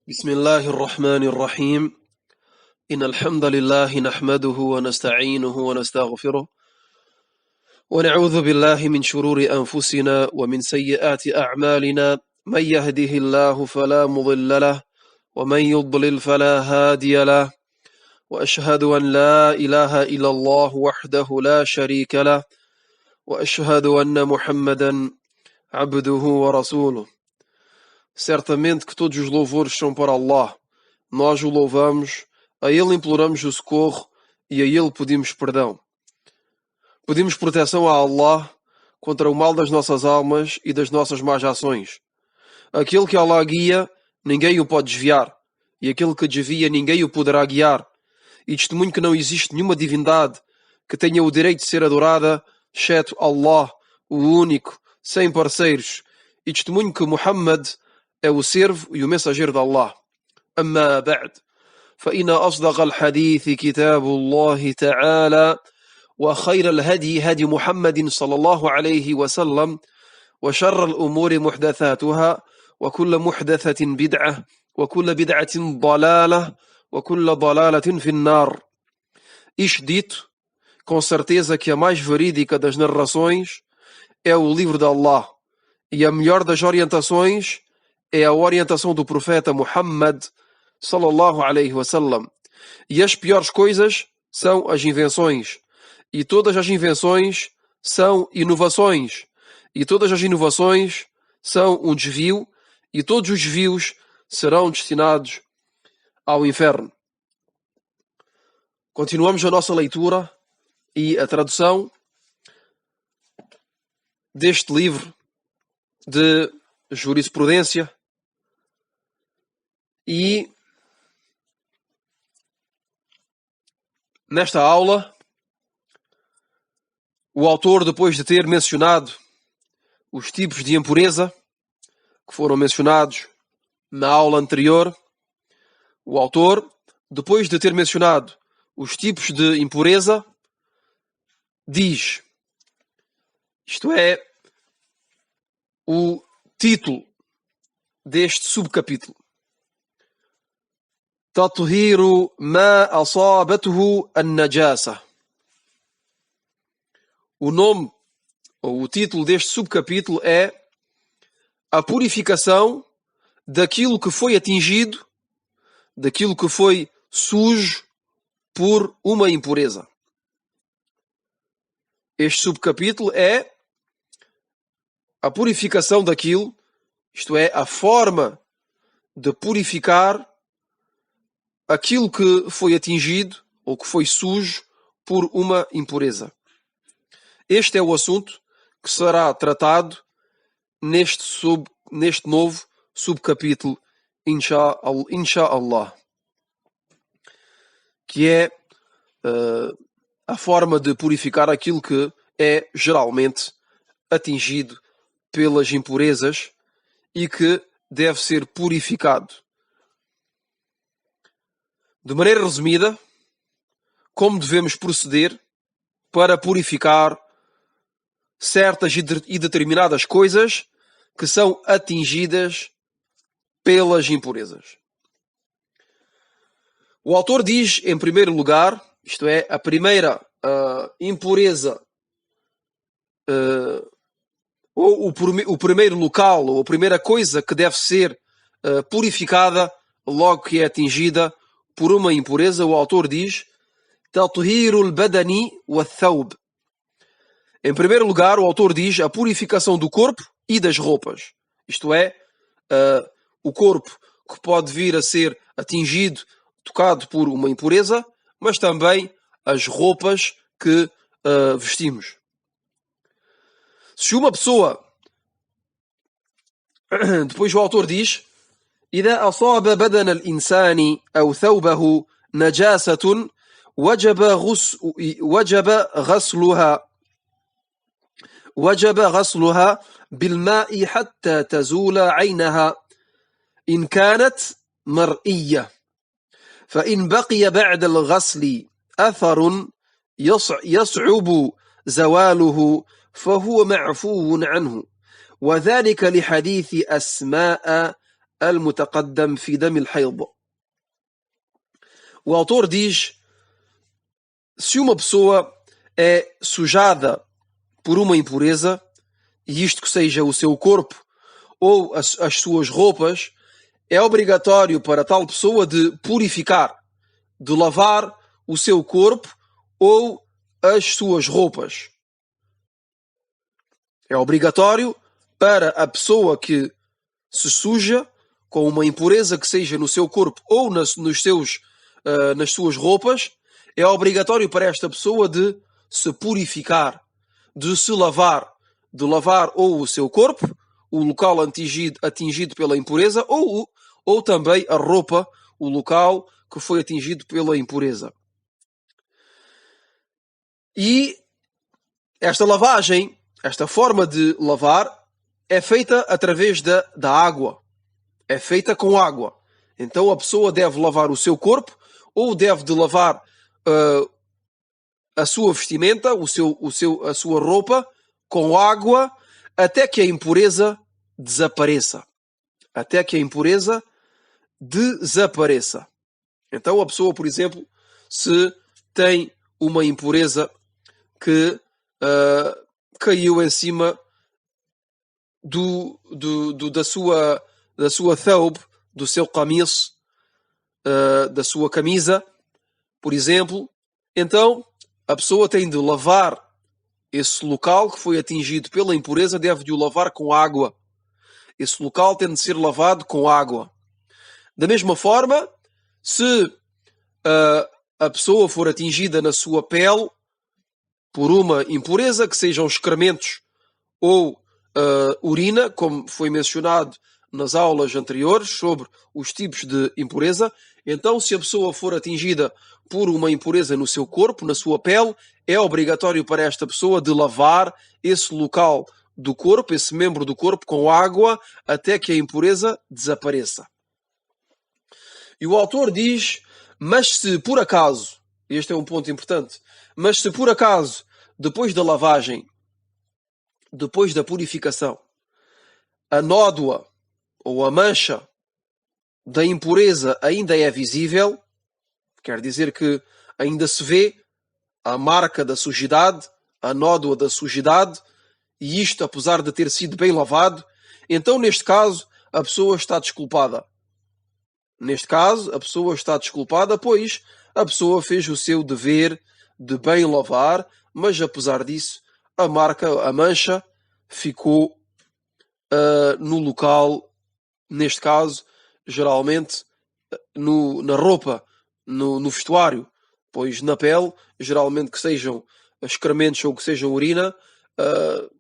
بسم الله الرحمن الرحيم إن الحمد لله نحمده ونستعينه ونستغفره ونعوذ بالله من شرور أنفسنا ومن سيئات أعمالنا من يهده الله فلا مضل له ومن يضلل فلا هادي له وأشهد أن لا إله إلا الله وحده لا شريك له وأشهد أن محمدا عبده ورسوله. Certamente que todos os louvores são para Allah. Nós o louvamos, a Ele imploramos o socorro e a Ele pedimos perdão. Pedimos proteção a Allah contra o mal das nossas almas e das nossas más ações. Aquele que Allah guia, ninguém o pode desviar. E aquele que desvia, ninguém o poderá guiar. E testemunho que não existe nenhuma divindade que tenha o direito de ser adorada, exceto Allah, o único, sem parceiros. E testemunho que Muhammad é o servo e o mensageiro de Allah. أما بعد فإن أصدق الحديث كتاب الله تعالى وخير الهدي هدي محمد صلى الله عليه وسلم وشر الأمور محدثاتها وكل محدثة بدعة وكل بدعة ضلالة وكل ضلالة في النار. Isto dito, com certeza que a mais verídica das narrações é o livro de Allah e a melhor das orientações é a orientação do profeta Muhammad sallallahu alaihi wasallam. E as piores coisas são as invenções. E todas as invenções são inovações. E todas as inovações são um desvio. E todos os desvios serão destinados ao inferno. Continuamos a nossa leitura e a tradução deste livro de jurisprudência. E nesta aula, o autor, depois de ter mencionado os tipos de impureza que foram mencionados na aula anterior, o autor, depois de ter mencionado os tipos de impureza, diz, isto é, o título deste subcapítulo: تطهير ما أصابته النجاسة. O nome, ou o título deste subcapítulo é a purificação daquilo que foi atingido, daquilo que foi sujo por uma impureza. Este subcapítulo é a purificação daquilo, isto é, a forma de purificar aquilo que foi atingido ou que foi sujo por uma impureza. Este é o assunto que será tratado neste novo subcapítulo, Insha'Allah, que é a forma de purificar aquilo que é geralmente atingido pelas impurezas e que deve ser purificado. De maneira resumida, como devemos proceder para purificar certas e determinadas coisas que são atingidas pelas impurezas. O autor diz, em primeiro lugar, isto é, a primeira impureza, ou o primeiro local, ou a primeira coisa que deve ser purificada logo que é atingida por uma impureza, o autor diz tathirul badani wa thawb. Em primeiro lugar, o autor diz a purificação do corpo e das roupas. Isto é, o corpo que pode vir a ser atingido, tocado por uma impureza, mas também as roupas que vestimos. Se uma pessoa, depois o autor diz, إذا أصاب بدن الإنسان أو ثوبه نجاسة وجب غسلها بالماء حتى تزول عينها إن كانت مرئية فإن بقي بعد الغسل أثر يصعب زواله فهو معفو عنه وذلك لحديث أسماء المتقدم في دم الحيض. O autor diz: se uma pessoa é sujada por uma impureza, e isto que seja o seu corpo ou as suas roupas, é obrigatório para tal pessoa de purificar, de lavar o seu corpo ou as suas roupas. É obrigatório para a pessoa que se suja com uma impureza que seja no seu corpo ou nas suas roupas, é obrigatório para esta pessoa de se purificar, de se lavar, de lavar ou o seu corpo, o local atingido pela impureza, ou também a roupa, o local que foi atingido pela impureza. E esta lavagem, esta forma de lavar, é feita através da água. É feita com água. Então a pessoa deve lavar o seu corpo, ou deve de lavar a sua vestimenta, a sua roupa, com água, até que a impureza desapareça. Até que a impureza desapareça. Então a pessoa, por exemplo, se tem uma impureza que caiu em cima da sua thawb, do seu camis, da sua camisa, por exemplo, então a pessoa tem de lavar esse local que foi atingido pela impureza, deve de o lavar com água. Esse local tem de ser lavado com água. Da mesma forma, se a pessoa for atingida na sua pele por uma impureza, que sejam excrementos ou urina, como foi mencionado nas aulas anteriores sobre os tipos de impureza, então se a pessoa for atingida por uma impureza no seu corpo, na sua pele, é obrigatório para esta pessoa de lavar esse local do corpo, esse membro do corpo, com água, até que a impureza desapareça. E o autor diz: mas se por acaso, este é um ponto importante, mas se por acaso, depois da lavagem, depois da purificação, a nódoa ou a mancha da impureza ainda é visível, quer dizer que ainda se vê a marca da sujidade, a nódoa da sujidade, e isto apesar de ter sido bem lavado, então neste caso a pessoa está desculpada. Neste caso a pessoa está desculpada, pois a pessoa fez o seu dever de bem lavar, mas apesar disso a mancha ficou no local, neste caso, geralmente na roupa, no vestuário, pois na pele, geralmente que sejam excrementos ou que sejam urina,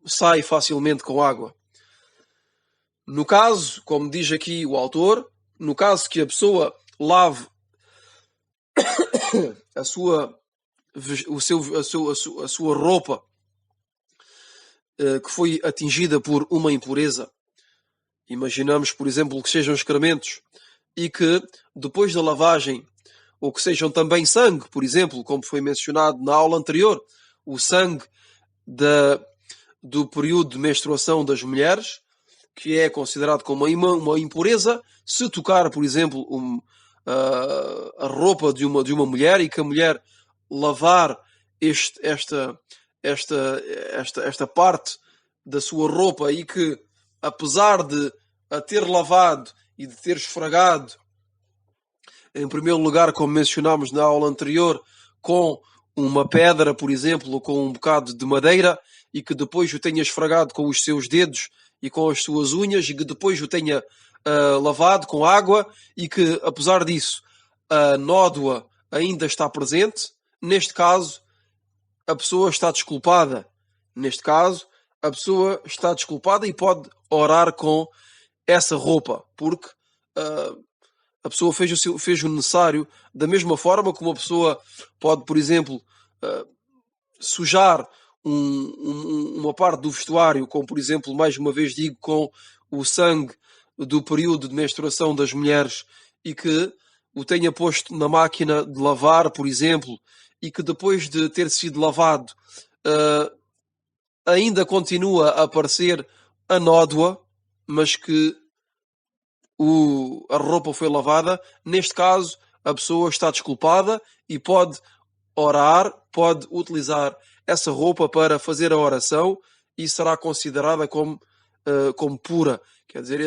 sai facilmente com água. No caso, como diz aqui o autor, no caso que a pessoa lave a sua roupa que foi atingida por uma impureza, imaginamos, por exemplo, que sejam excrementos e que depois da lavagem, ou que sejam também sangue, por exemplo, como foi mencionado na aula anterior, o sangue do período de menstruação das mulheres, que é considerado como uma impureza, se tocar, por exemplo, a roupa de uma mulher e que a mulher lavar esta parte da sua roupa e que, apesar de a ter lavado e de ter esfregado, em primeiro lugar, como mencionámos na aula anterior, com uma pedra, por exemplo, ou com um bocado de madeira, e que depois o tenha esfregado com os seus dedos e com as suas unhas, e que depois o tenha lavado com água, e que, apesar disso, a nódoa ainda está presente, neste caso, a pessoa está desculpada. Neste caso, a pessoa está desculpada e pode orar com essa roupa, porque a pessoa fez o necessário, da mesma forma como a pessoa pode, por exemplo, sujar uma parte do vestuário, como por exemplo, mais uma vez digo, com o sangue do período de menstruação das mulheres e que o tenha posto na máquina de lavar, por exemplo, e que depois de ter sido lavado ainda continua a aparecer a nódoa, mas que a roupa foi lavada, neste caso a pessoa está desculpada e pode orar, pode utilizar essa roupa para fazer a oração e será considerada como pura. Quer dizer,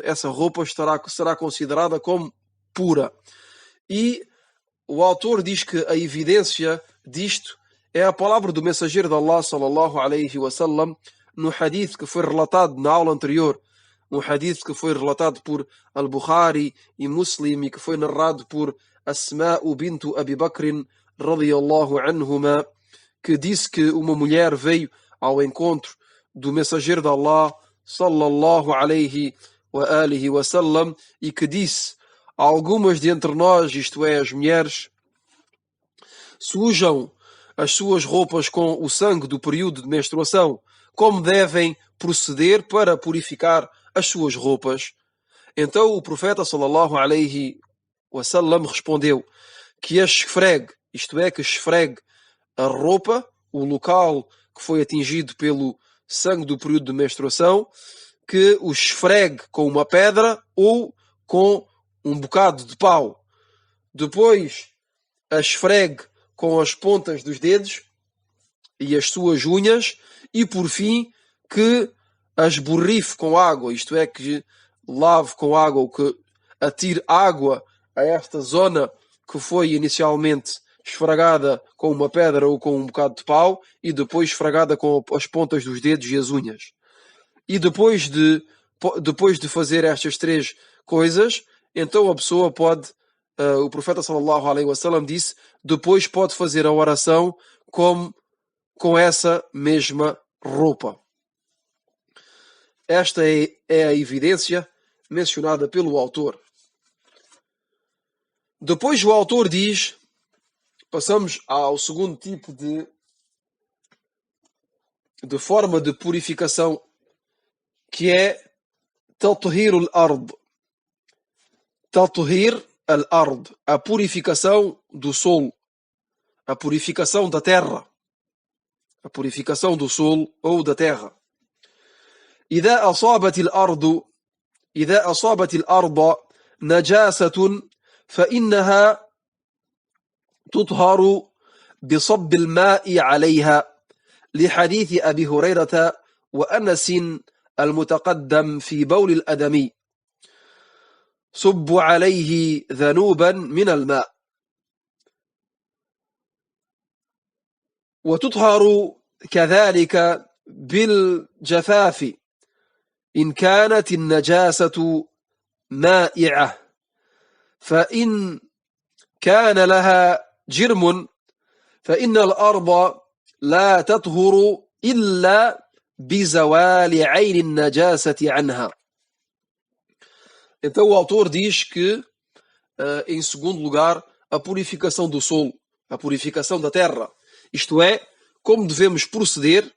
essa roupa será considerada como pura. E o autor diz que a evidência disto é a palavra do mensageiro de Allah sallallahu alaihi wasallam no hadith que foi relatado na aula anterior, um hadith que foi relatado por Al-Bukhari e Muslim e que foi narrado por Asma'u bintu Abi Bakr radiyallahu anhuma, que disse que uma mulher veio ao encontro do mensageiro de Allah sallallahu alaihi wa alihi wasallam e que disse: algumas de entre nós, isto é, as mulheres, sujam as suas roupas com o sangue do período de menstruação. Como devem proceder para purificar as suas roupas? Então o profeta sallallahu alaihi wasallam respondeu que a esfregue, isto é, que esfregue a roupa, o local que foi atingido pelo sangue do período de menstruação, que o esfregue com uma pedra ou com um bocado de pau. Depois a esfregue com as pontas dos dedos e as suas unhas e, por fim, que as borrife com água, isto é, que lave com água, ou que atire água a esta zona que foi inicialmente esfregada com uma pedra ou com um bocado de pau e depois esfregada com as pontas dos dedos e as unhas. E depois de fazer estas três coisas, então a pessoa pode, o profeta sallallahu alaihi wasallam disse, depois pode fazer a oração com essa mesma roupa. Esta é a evidência mencionada pelo autor. Depois o autor diz, passamos ao segundo tipo de forma de purificação, que é tathir al-ard. Tathir al-ard, a purificação do solo, a purificação da terra, a purificação do solo ou da terra. إذا أصابت الأرض نجاسة فإنها تطهر بصب الماء عليها لحديث أبي هريرة وأنس المتقدم في بول الأدمي صب عليه ذنوبا من الماء وتطهر كذلك بالجفاف إن كانت النجاسة مائعة فإن كان لها جرم فإن الأرض لا تطهر إلا بزوال عين النجاسة عنها. Então o autor diz que, em segundo lugar, a purificação do solo, a purificação da terra. Isto é, como devemos proceder,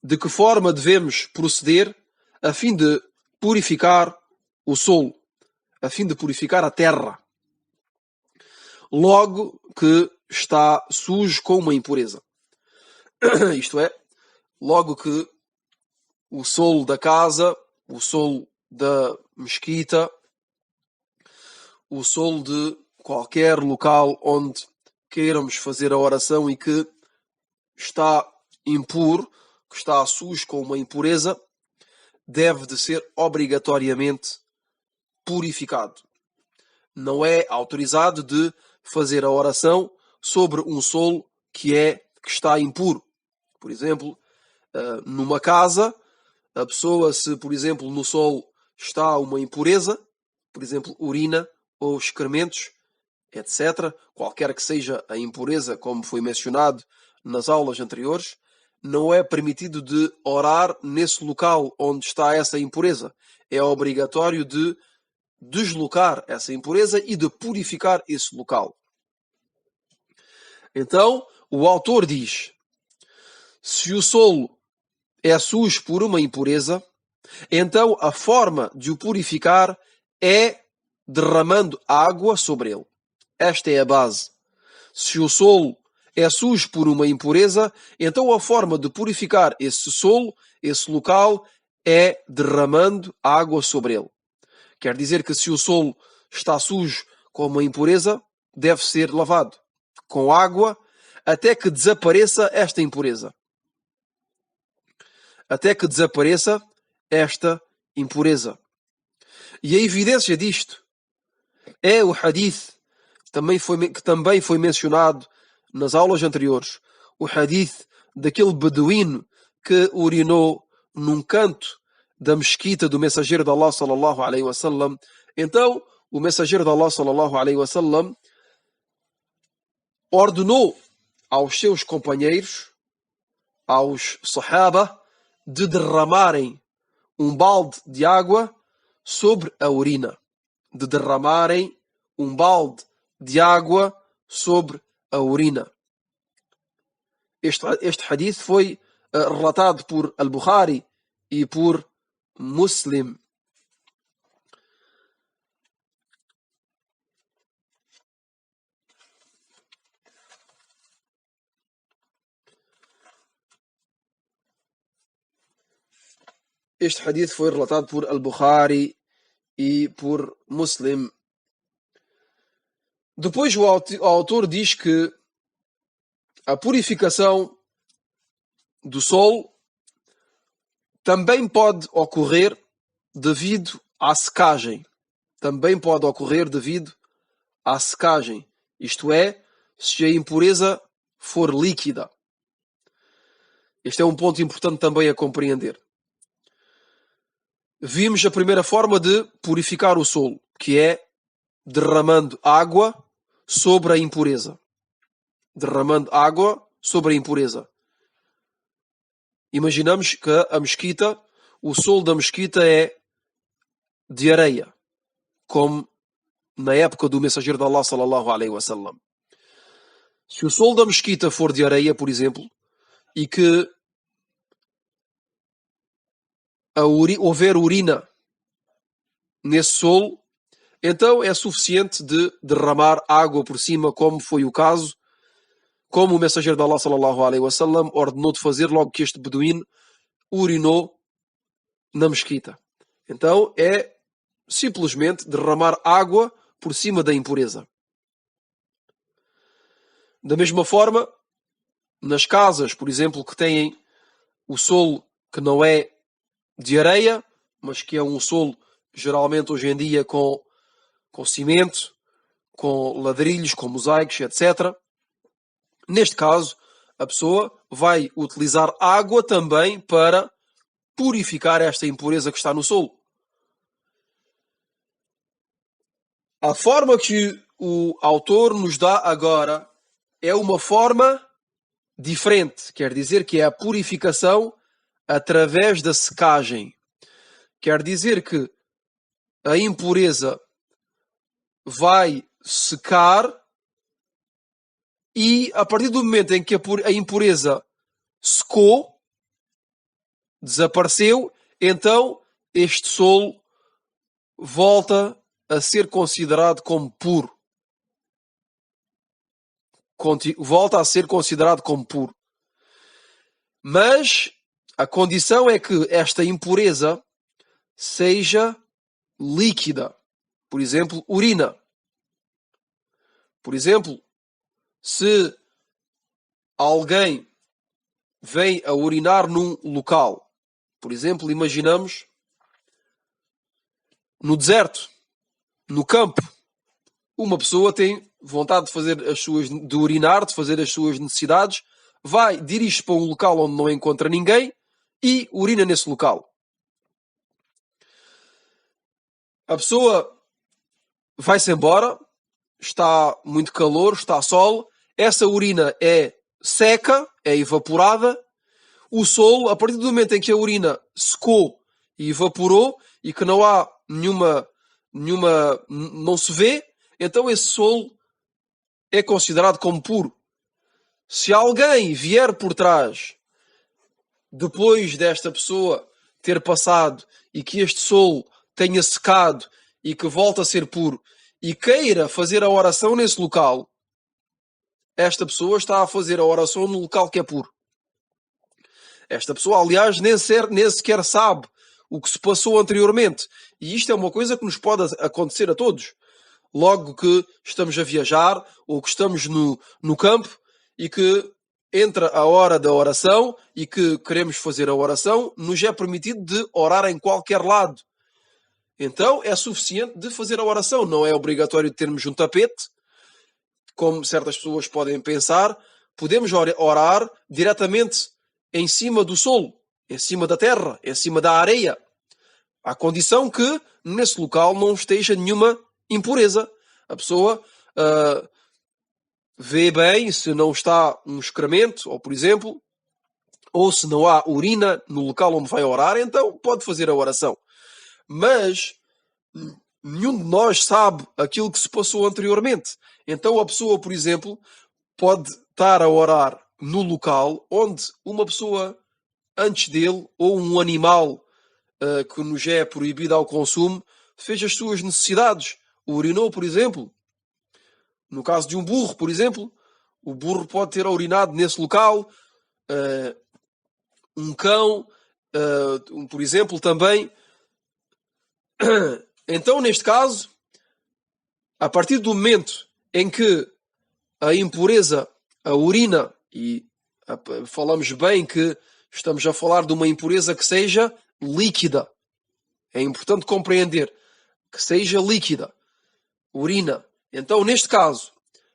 de que forma devemos proceder a fim de purificar o solo, a fim de purificar a terra, logo que está sujo com uma impureza. Isto é, logo que o solo da casa, o solo da mesquita, o solo de qualquer local onde queiramos fazer a oração e que está impuro, que está sujo com uma impureza, deve de ser obrigatoriamente purificado. Não é autorizado de fazer a oração sobre um solo que está impuro. Por exemplo, numa casa, a pessoa, se por exemplo no solo está uma impureza, por exemplo urina ou excrementos, etc., qualquer que seja a impureza, como foi mencionado nas aulas anteriores, não é permitido de orar nesse local onde está essa impureza. É obrigatório de deslocar essa impureza e de purificar esse local. Então, o autor diz: se o solo é sujo por uma impureza, então a forma de o purificar é derramando água sobre ele. Esta é a base. Se o solo é sujo por uma impureza, então a forma de purificar esse solo, esse local, é derramando água sobre ele. Quer dizer que se o solo está sujo com uma impureza, deve ser lavado com água até que desapareça esta impureza. Até que desapareça esta impureza. E a evidência disto é o hadith que também foi mencionado nas aulas anteriores. O hadith daquele beduíno que urinou num canto da mesquita do mensageiro de Allah sallallahu alaihi wasallam. Então, o mensageiro de Allah sallallahu alaihi wasallam ordenou aos seus companheiros, aos sahaba, de derramarem um balde de água sobre a urina. De derramarem um balde de água sobre a urina. Este hadith foi relatado por Al-Bukhari e por Muslim. Este hadith foi relatado por Al-Bukhari e por Muslim. Depois o autor diz que a purificação do sol também pode ocorrer devido à secagem. Também pode ocorrer devido à secagem. Isto é, se a impureza for líquida. Este é um ponto importante também a compreender. Vimos a primeira forma de purificar o solo, que é derramando água sobre a impureza. Derramando água sobre a impureza. Imaginamos que a mesquita, o solo da mesquita é de areia, como na época do mensageiro de Allah sallallahu alaihi wasallam. Se o solo da mesquita for de areia, por exemplo, e que houver urina nesse solo, então é suficiente de derramar água por cima, como foi o caso, como o mensageiro de Allah sallallahu alaihi wasallam ordenou de fazer logo que este beduíno urinou na mesquita. Então é simplesmente derramar água por cima da impureza. Da mesma forma, nas casas, por exemplo, que têm o solo que não é de areia, mas que é um solo geralmente hoje em dia com cimento, com ladrilhos, com mosaicos, etc. Neste caso, a pessoa vai utilizar água também para purificar esta impureza que está no solo. A forma que o autor nos dá agora é uma forma diferente. Quer dizer que é a purificação através da secagem. Quer dizer que a impureza vai secar e a partir do momento em que a impureza secou, desapareceu, então este solo volta a ser considerado como puro. Volta a ser considerado como puro. Mas a condição é que esta impureza seja líquida. Por exemplo, urina. Por exemplo, se alguém vem a urinar num local, por exemplo, imaginamos no deserto, no campo, uma pessoa tem vontade de fazer de urinar, de fazer as suas necessidades, dirige-se para um local onde não encontra ninguém e urina nesse local. A pessoa vai-se embora, está muito calor, está sol, essa urina é seca, é evaporada, o solo, a partir do momento em que a urina secou e evaporou e que não há não se vê, então esse solo é considerado como puro. Se alguém vier por trás, depois desta pessoa ter passado e que este solo tenha secado e que volta a ser puro e queira fazer a oração nesse local, esta pessoa está a fazer a oração no local que é puro. Esta pessoa, aliás, nem sequer sabe o que se passou anteriormente. E isto é uma coisa que nos pode acontecer a todos. Logo que estamos a viajar ou que estamos no campo e que entra a hora da oração e que queremos fazer a oração, nos é permitido de orar em qualquer lado. Então é suficiente de fazer a oração. Não é obrigatório termos um tapete, como certas pessoas podem pensar. Podemos orar diretamente em cima do solo, em cima da terra, em cima da areia, à condição que nesse local não esteja nenhuma impureza. A pessoa vê bem se não está um excremento, ou por exemplo, ou se não há urina no local onde vai orar, então pode fazer a oração. Mas nenhum de nós sabe aquilo que se passou anteriormente. Então a pessoa, por exemplo, pode estar a orar no local onde uma pessoa antes dele, ou um animal que nos é proibido ao consumo, fez as suas necessidades. Urinou, por exemplo. No caso de um burro, por exemplo, o burro pode ter urinado nesse local. Um cão, por exemplo, também. Então, neste caso, a partir do momento em que a impureza, a urina, e falamos bem que estamos a falar de uma impureza que seja líquida. É importante compreender que seja líquida. Urina. Então, neste caso,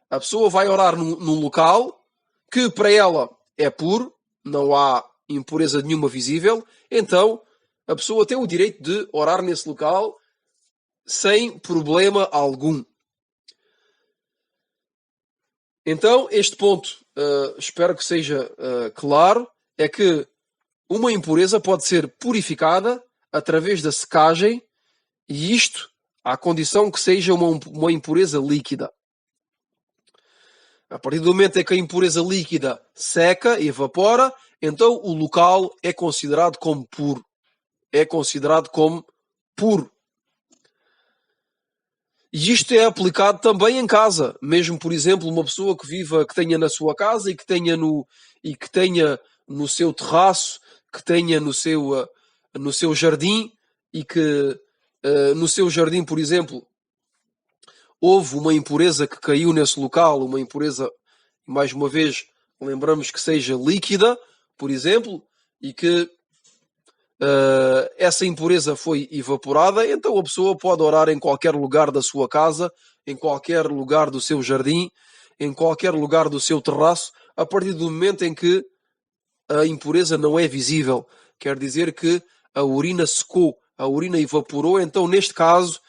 a pessoa vai orar num local que para ela é puro, não há impureza nenhuma visível, então a pessoa tem o direito de orar nesse local sem problema algum. Então, este ponto, espero que seja claro, é que uma impureza pode ser purificada através da secagem, e isto à condição que seja uma impureza líquida. A partir do momento em que a impureza líquida seca e evapora, então o local é considerado como puro. É considerado como puro. E isto é aplicado também em casa. Mesmo, por exemplo, uma pessoa que tenha na sua casa e que tenha no seu terraço, que tenha no seu jardim, e que no seu jardim, por exemplo, houve uma impureza que caiu nesse local, uma impureza, mais uma vez, lembramos que seja líquida, por exemplo, e que essa impureza foi evaporada, então a pessoa pode orar em qualquer lugar da sua casa, em qualquer lugar do seu jardim, em qualquer lugar do seu terraço, a partir do momento em que a impureza não é visível. Quer dizer que a urina secou, a urina evaporou, então neste caso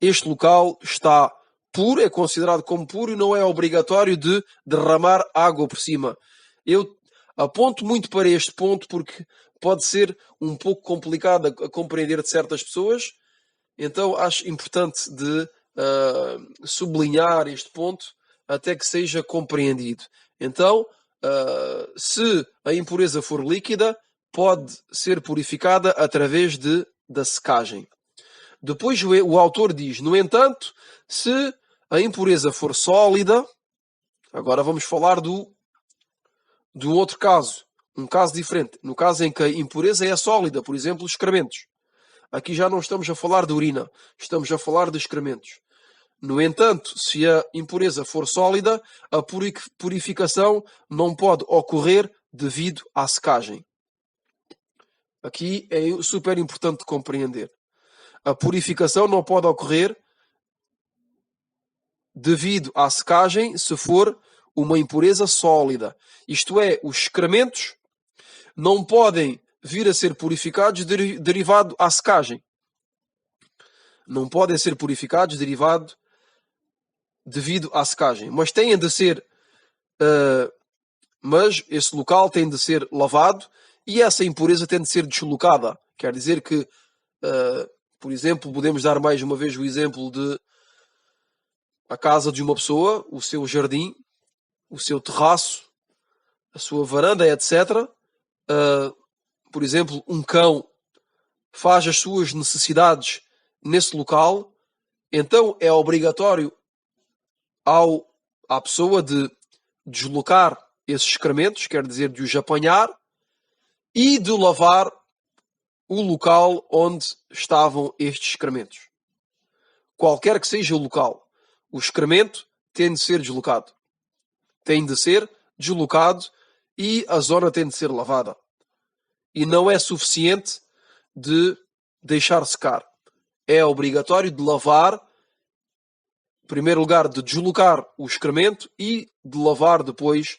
este local está puro, é considerado como puro e não é obrigatório de derramar água por cima. Eu aponto muito para este ponto porque pode ser um pouco complicado a compreender de certas pessoas, então acho importante de sublinhar este ponto até que seja compreendido. Então, se a impureza for líquida, pode ser purificada através da secagem. Depois o autor diz, no entanto, se a impureza for sólida, agora vamos falar do outro caso, um caso diferente. No caso em que a impureza é sólida, por exemplo, os excrementos. Aqui já não estamos a falar de urina, estamos a falar de excrementos. No entanto, se a impureza for sólida, a purificação não pode ocorrer devido à secagem. Aqui é super importante compreender. A purificação não pode ocorrer devido à secagem se for uma impureza sólida. Isto é, os excrementos não podem vir a ser purificados derivado à secagem. Não podem ser purificados devido à secagem. Mas têm de ser... mas esse local tem de ser lavado e essa impureza tem de ser deslocada. Quer dizer que... por exemplo, podemos dar mais uma vez o exemplo de a casa de uma pessoa, o seu jardim, o seu terraço, a sua varanda, etc. Por exemplo, um cão faz as suas necessidades nesse local, então é obrigatório à pessoa de deslocar esses excrementos, quer dizer, de os apanhar e de lavar o local onde estavam estes excrementos. Qualquer que seja o local, o excremento tem de ser deslocado. Tem de ser deslocado e a zona tem de ser lavada. E não é suficiente de deixar secar. É obrigatório de lavar, em primeiro lugar, de deslocar o excremento e de lavar depois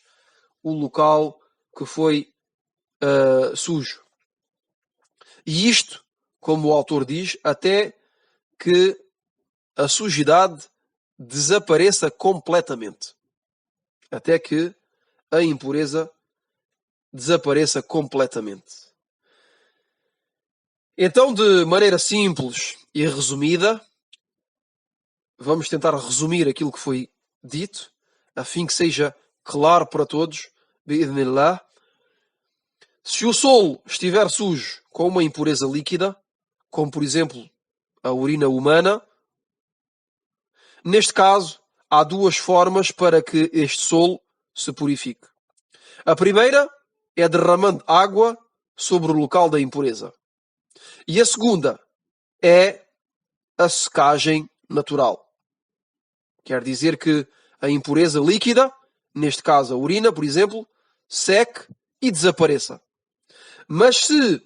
o local que foi sujo. E isto, como o autor diz, até que a sujidade desapareça completamente. Até que a impureza desapareça completamente. Então, de maneira simples e resumida, vamos tentar resumir aquilo que foi dito, a fim que seja claro para todos, bi'idhnillah. Se o solo estiver sujo com uma impureza líquida, como por exemplo a urina humana, neste caso há duas formas para que este solo se purifique. A primeira é derramando água sobre o local da impureza. E a segunda é a secagem natural. Quer dizer que a impureza líquida, neste caso a urina, por exemplo, seque e desapareça. Mas se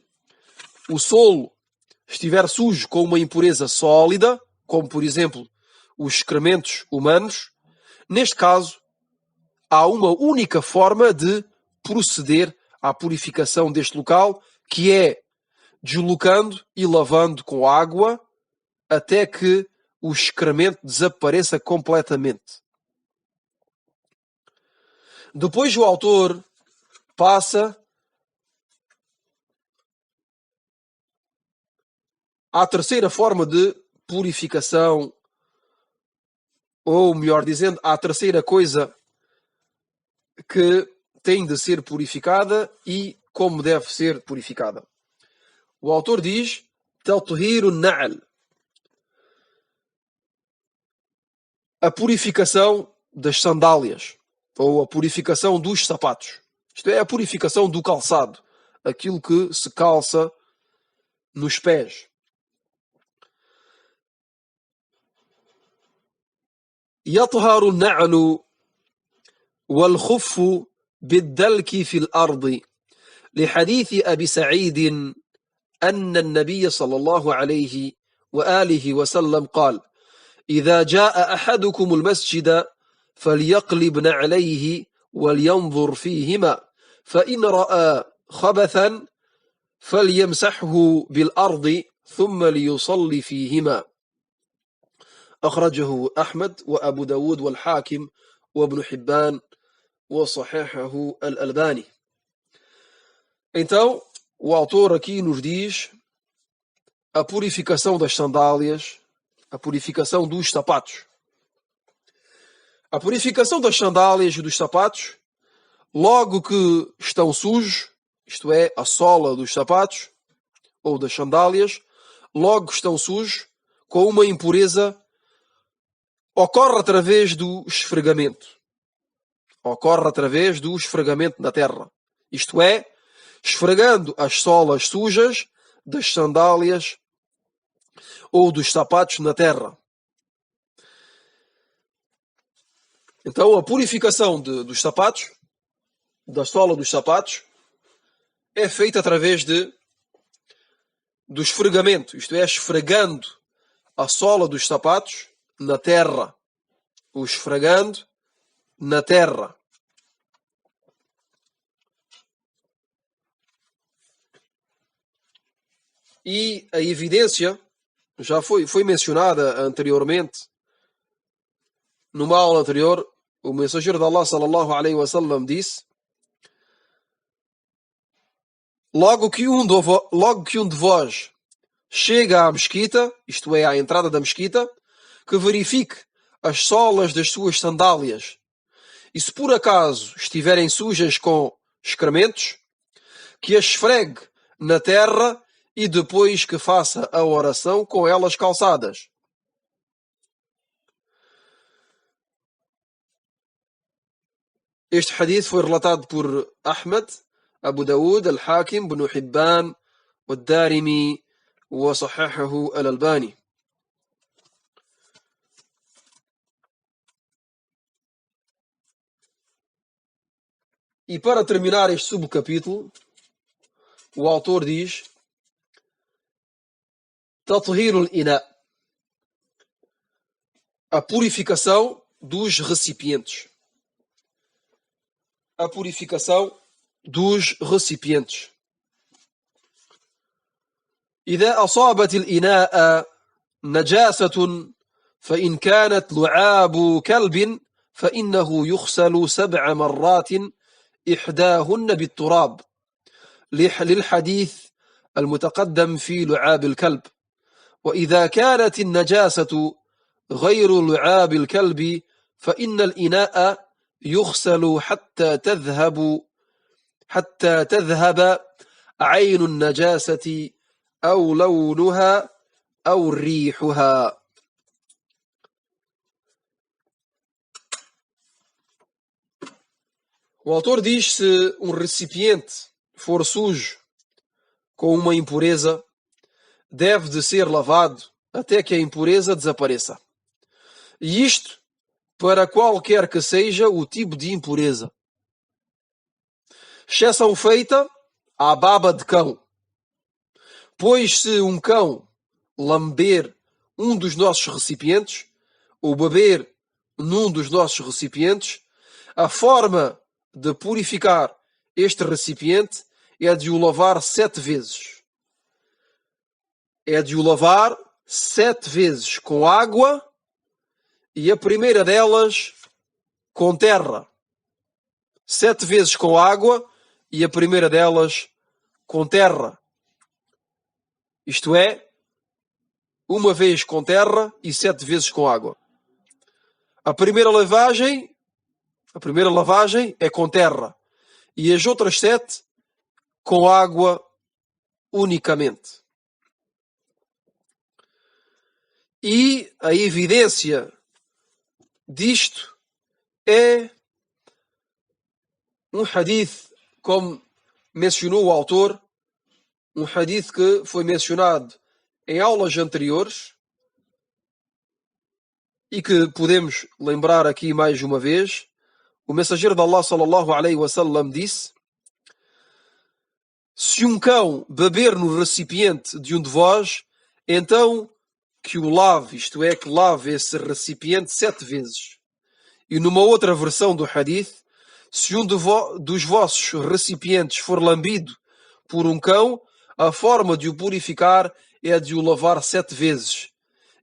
o solo estiver sujo com uma impureza sólida, como por exemplo os excrementos humanos, neste caso há uma única forma de proceder à purificação deste local, que é deslocando e lavando com água até que o excremento desapareça completamente. Depois o autor passa à terceira forma de purificação, ou melhor dizendo, à terceira coisa que tem de ser purificada e como deve ser purificada. O autor diz: Tathir al-na'al, a purificação das sandálias, ou a purificação dos sapatos. Isto é, a purificação do calçado, aquilo que se calça nos pés. يطهر النعل والخف بالدلك في الأرض لحديث أبي سعيد أن النبي صلى الله عليه وآله وسلم قال: إذا جاء أحدكم المسجد فليقلب نعليه ولينظر فيهما فإن رأى خبثا فليمسحه بالأرض ثم ليصلي فيهما. أخرجه أحمد وأبو داود والحاكم وابن حبان وصححه الألباني. Então, o autor aqui nos diz a purificação das sandálias, a purificação dos sapatos. A purificação das sandálias e dos sapatos, logo que estão sujos, isto é, a sola dos sapatos ou das sandálias, logo que estão sujos, com uma impureza, ocorre através do esfregamento. Ocorre através do esfregamento na terra. Isto é, esfregando as solas sujas das sandálias ou dos sapatos na terra. Então, a purificação dos sapatos, da sola dos sapatos, é feita através do esfregamento. Isto é, esfregando a sola dos sapatos na terra. O esfregando na terra. E a evidência já foi mencionada anteriormente. Numa aula anterior, o mensageiro de Allah sallallahu alaihi wasallam disse: logo que um de vós chega à mesquita, isto é, à entrada da mesquita, que verifique as solas das suas sandálias, e se por acaso estiverem sujas com excrementos, que as esfregue na terra e depois que faça a oração com elas calçadas. Este hadith foi relatado por Ahmad, Abu Daud, Al-Hakim, Ibn Hibban, والدارمي وصححه الألباني. E para terminar este subcapítulo, o autor diz: Tathir al-ina, a purificação dos recipientes. A purificação dos recipientes. إذا أصابت الإناء نجاسة فإن كانت لعاب كلب فإنه يغسل 7 مرات إحداهن بالتراب للحديث المتقدم في لعاب الكلب. وإذا كانت النجاسة غير لعاب الكلب فإن الإناء يغسل حتى تذهب عين النجاسة أو لونها أو ريحها. O autor diz: se um recipiente for sujo com uma impureza, deve de ser lavado até que a impureza desapareça. E isto para qualquer que seja o tipo de impureza. Exceção feita à baba de cão. Pois se um cão lamber um dos nossos recipientes, ou beber num dos nossos recipientes, a forma de purificar este recipiente é de o lavar 7 vezes. É de o lavar 7 vezes com água e a primeira delas com terra. 7 vezes com água e a primeira delas com terra. Isto é, uma vez com terra e 7 vezes com água. A primeira lavagem é com terra e as outras 7 com água unicamente. E a evidência disto é um hadith, como mencionou o autor, um hadith que foi mencionado em aulas anteriores e que podemos lembrar aqui mais uma vez. O mensageiro de Allah sallallahu alaihi wasallam disse: se um cão beber no recipiente de um de vós, então que o lave, isto é, que lave esse recipiente 7 vezes. E numa outra versão do hadith, se um dos vossos recipientes for lambido por um cão, a forma de o purificar é de o lavar 7 vezes.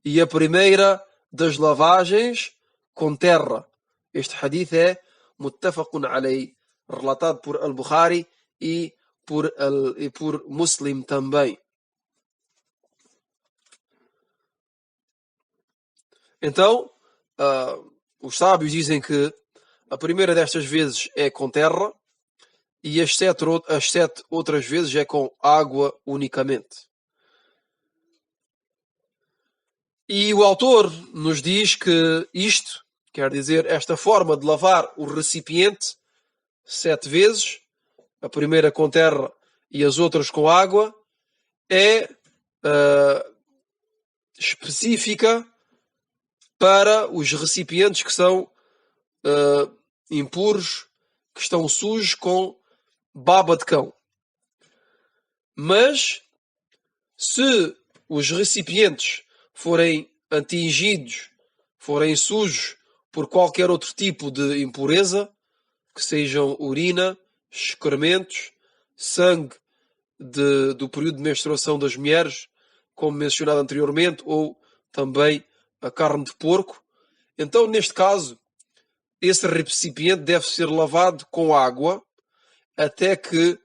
E a primeira das lavagens com terra. Este hadith é muttafaqun alayh, relatado por Al-Bukhari e por Muslim também. Então, os sábios dizem que a primeira destas vezes é com terra e as 7 outras vezes é com água unicamente. E o autor nos diz que isto, quer dizer, esta forma de lavar o recipiente 7 vezes, a primeira com terra e as outras com água, é específica para os recipientes que são impuros, que estão sujos com baba de cão. Mas se os recipientes forem atingidos, forem sujos por qualquer outro tipo de impureza, que sejam urina, excrementos, sangue do período de menstruação das mulheres, como mencionado anteriormente, ou também a carne de porco, então neste caso esse recipiente deve ser lavado com água até que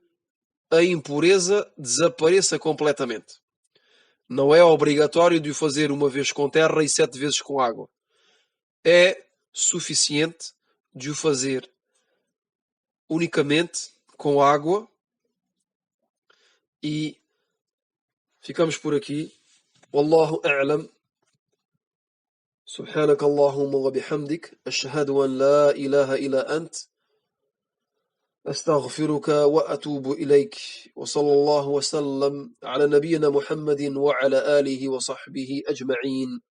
a impureza desapareça completamente. Não é obrigatório de o fazer uma vez com terra e 7 vezes com água. É suficiente de o fazer unicamente com água. E ficamos por aqui. Wallahu a'lam. سبحانك اللهم وبحمدك أشهد أن لا إله إلا أنت أستغفرك وأتوب إليك، وصلى الله وسلم على نبينا محمد وعلى آله وصحبه أجمعين.